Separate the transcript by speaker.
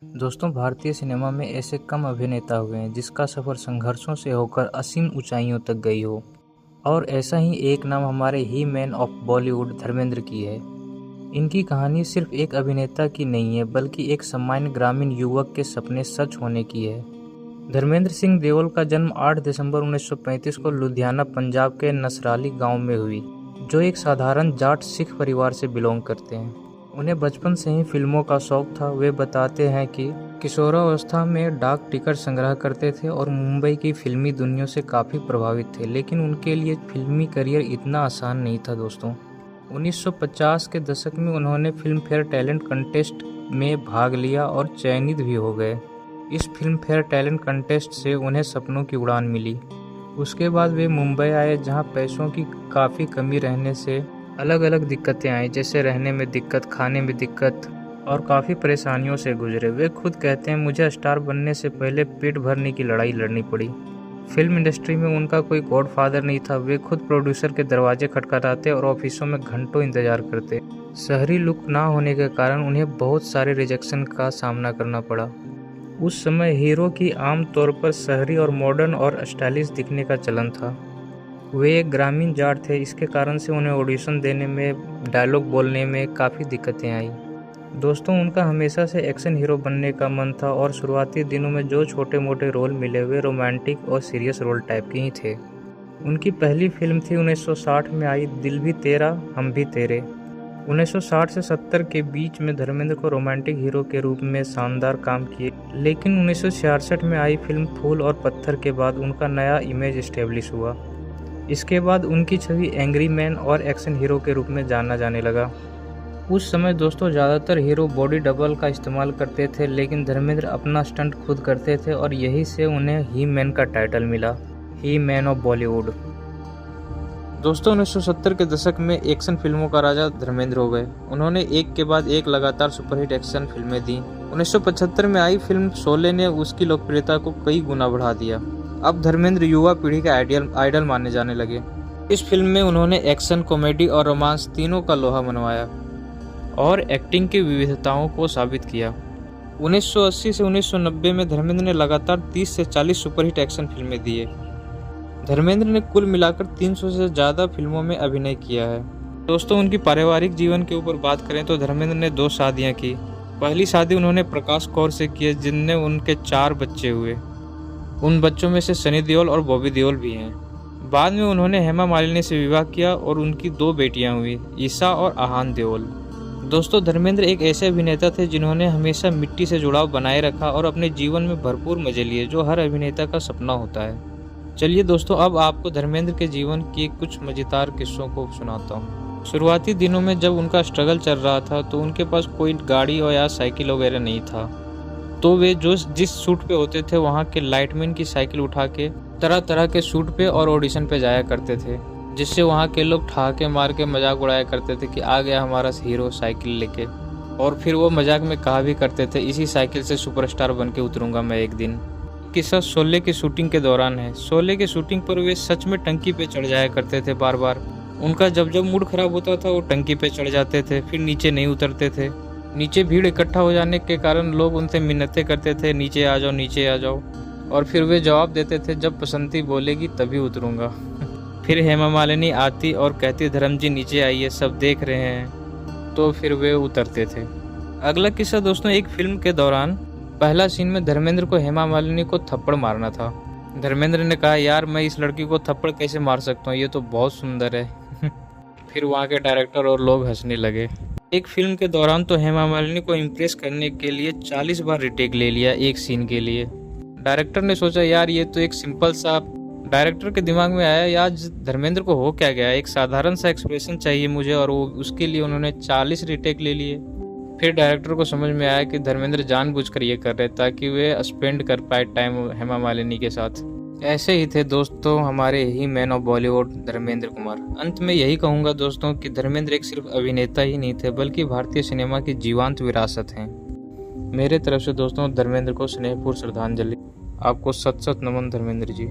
Speaker 1: दोस्तों, भारतीय सिनेमा में ऐसे कम अभिनेता हुए हैं जिसका सफ़र संघर्षों से होकर असीम ऊंचाइयों तक गई हो। और ऐसा ही एक नाम हमारे ही मैन ऑफ बॉलीवुड धर्मेंद्र की है। इनकी कहानी सिर्फ एक अभिनेता की नहीं है, बल्कि एक सामान्य ग्रामीण युवक के सपने सच होने की है। धर्मेंद्र सिंह देओल का जन्म 8 दिसंबर 1935 को लुधियाना, पंजाब के नसराली गांव में हुई, जो एक साधारण जाट सिख परिवार से बिलोंग करते हैं। उन्हें बचपन से ही फिल्मों का शौक था। वे बताते हैं कि किशोरावस्था में डाक टिकट संग्रह करते थे और मुंबई की फिल्मी दुनिया से काफ़ी प्रभावित थे, लेकिन उनके लिए फिल्मी करियर इतना आसान नहीं था। दोस्तों, 1950 के दशक में उन्होंने फिल्म फेयर टैलेंट कंटेस्ट में भाग लिया और चयनित भी हो गए। इस फिल्म फेयर टैलेंट कंटेस्ट से उन्हें सपनों की उड़ान मिली। उसके बाद वे मुंबई आए, जहां पैसों की काफ़ी कमी रहने से अलग अलग दिक्कतें आई, जैसे रहने में दिक्कत, खाने में दिक्कत और काफ़ी परेशानियों से गुजरे। वे खुद कहते हैं, मुझे स्टार बनने से पहले पेट भरने की लड़ाई लड़नी पड़ी। फिल्म इंडस्ट्री में उनका कोई गॉडफादर नहीं था। वे खुद प्रोड्यूसर के दरवाजे खटखटाते और ऑफिसों में घंटों इंतजार करते। शहरी लुक ना होने के कारण उन्हें बहुत सारे रिजेक्शन का सामना करना पड़ा। उस समय हीरो की आम तौर पर शहरी और मॉडर्न और स्टाइलिश दिखने का चलन था। वे एक ग्रामीण जाट थे, इसके कारण से उन्हें ऑडिशन देने में, डायलॉग बोलने में काफ़ी दिक्कतें आई। दोस्तों, उनका हमेशा से एक्शन हीरो बनने का मन था और शुरुआती दिनों में जो छोटे मोटे रोल मिले वे रोमांटिक और सीरियस रोल टाइप के ही थे। उनकी पहली फिल्म थी 1960 में आई दिल भी तेरा हम भी तेरे। 1960 से 70 के बीच में धर्मेंद्र को रोमांटिक हीरो के रूप में शानदार काम किए, लेकिन 1966 में आई फिल्म फूल और पत्थर के बाद उनका नया इमेज इस्टेब्लिश हुआ। इसके बाद उनकी छवि एंग्री मैन और एक्शन हीरो के रूप में जाना जाने लगा। उस समय दोस्तों ज़्यादातर हीरो बॉडी डबल का इस्तेमाल करते थे, लेकिन धर्मेंद्र अपना स्टंट खुद करते थे और यही से उन्हें ही मैन का टाइटल मिला, ही मैन ऑफ बॉलीवुड। दोस्तों, 1970 के दशक में एक्शन फिल्मों का राजा धर्मेंद्र हो गए। उन्होंने एक के बाद एक लगातार सुपरहिट एक्शन फिल्में दी। 1975 में आई फिल्म शोले ने उसकी लोकप्रियता को कई गुना बढ़ा दिया। अब धर्मेंद्र युवा पीढ़ी का आइडल माने जाने लगे। इस फिल्म में उन्होंने एक्शन, कॉमेडी और रोमांस तीनों का लोहा मनवाया और एक्टिंग की विविधताओं को साबित किया। 1980 से 1990 में धर्मेंद्र ने लगातार 30 से 40 सुपरहिट एक्शन फिल्में दिए। धर्मेंद्र ने कुल मिलाकर 300 से ज़्यादा फिल्मों में अभिनय किया है। दोस्तों, उनकी पारिवारिक जीवन के ऊपर बात करें तो धर्मेंद्र ने 2 शादियाँ की। पहली शादी उन्होंने प्रकाश कौर से की, जिनने उनके 4 बच्चे हुए। उन बच्चों में से सनी देओल और बॉबी देओल भी हैं। बाद में उन्होंने हेमा मालिनी से विवाह किया और उनकी 2 बेटियां हुई, ईशा और आहान देओल। दोस्तों, धर्मेंद्र एक ऐसे अभिनेता थे जिन्होंने हमेशा मिट्टी से जुड़ाव बनाए रखा और अपने जीवन में भरपूर मजे लिए, जो हर अभिनेता का सपना होता है। चलिए दोस्तों, अब आपको धर्मेंद्र के जीवन के कुछ मजेदार किस्सों को सुनाता हूँ। शुरुआती दिनों में जब उनका स्ट्रगल चल रहा था तो उनके पास कोई गाड़ी और या साइकिल वगैरह नहीं था, तो वे जिस शूट पे होते थे वहाँ के लाइटमैन की साइकिल उठा के तरह तरह के शूट पे और ऑडिशन पे जाया करते थे, जिससे वहाँ के लोग ठहाके मार के मजाक उड़ाया करते थे कि आ गया हमारा हीरो साइकिल लेके। और फिर वो मजाक में कहा भी करते थे, इसी साइकिल से सुपरस्टार बन के उतरूंगा मैं एक दिन। किस्सा शोले की शूटिंग के दौरान है। शोले की शूटिंग पर वे सच में टंकी पे चढ़ जाया करते थे बार बार। उनका जब जब मूड खराब होता था वो टंकी पे चढ़ जाते थे, फिर नीचे नहीं उतरते थे। नीचे भीड़ इकट्ठा हो जाने के कारण लोग उनसे मिन्नतें करते थे, नीचे आ जाओ, नीचे आ जाओ। और फिर वे जवाब देते थे, जब बसंती बोलेगी तभी उतरूंगा। फिर हेमा मालिनी आती और कहती, धर्म जी नीचे आइए, सब देख रहे हैं, तो फिर वे उतरते थे। अगला किस्सा दोस्तों, एक फिल्म के दौरान पहला सीन में धर्मेंद्र को हेमा मालिनी को थप्पड़ मारना था। धर्मेंद्र ने कहा, यार मैं इस लड़की को थप्पड़ कैसे मार सकता हूँ, ये तो बहुत सुंदर है। फिर वहाँ के डायरेक्टर और लोग हंसने लगे। एक फिल्म के दौरान तो हेमा मालिनी को इम्प्रेस करने के लिए 40 बार रिटेक ले लिया एक सीन के लिए। डायरेक्टर ने सोचा, यार ये तो एक सिंपल सा, डायरेक्टर के दिमाग में आया, यार धर्मेंद्र को हो क्या गया, एक साधारण सा एक्सप्रेशन चाहिए मुझे, और वो उसके लिए उन्होंने 40 रिटेक ले लिए। फिर डायरेक्टर को समझ में आया कि धर्मेंद्र जानबूझकर ये कर रहे ताकि वे स्पेंड कर पाए टाइम हेमा मालिनी के साथ। ऐसे ही थे दोस्तों हमारे ही मैन ऑफ बॉलीवुड धर्मेंद्र कुमार। अंत में यही कहूँगा दोस्तों कि धर्मेंद्र एक सिर्फ अभिनेता ही नहीं थे, बल्कि भारतीय सिनेमा की जीवंत विरासत हैं। मेरे तरफ से दोस्तों धर्मेंद्र को स्नेहपूर्ण श्रद्धांजलि। आपको सत सत नमन धर्मेंद्र जी।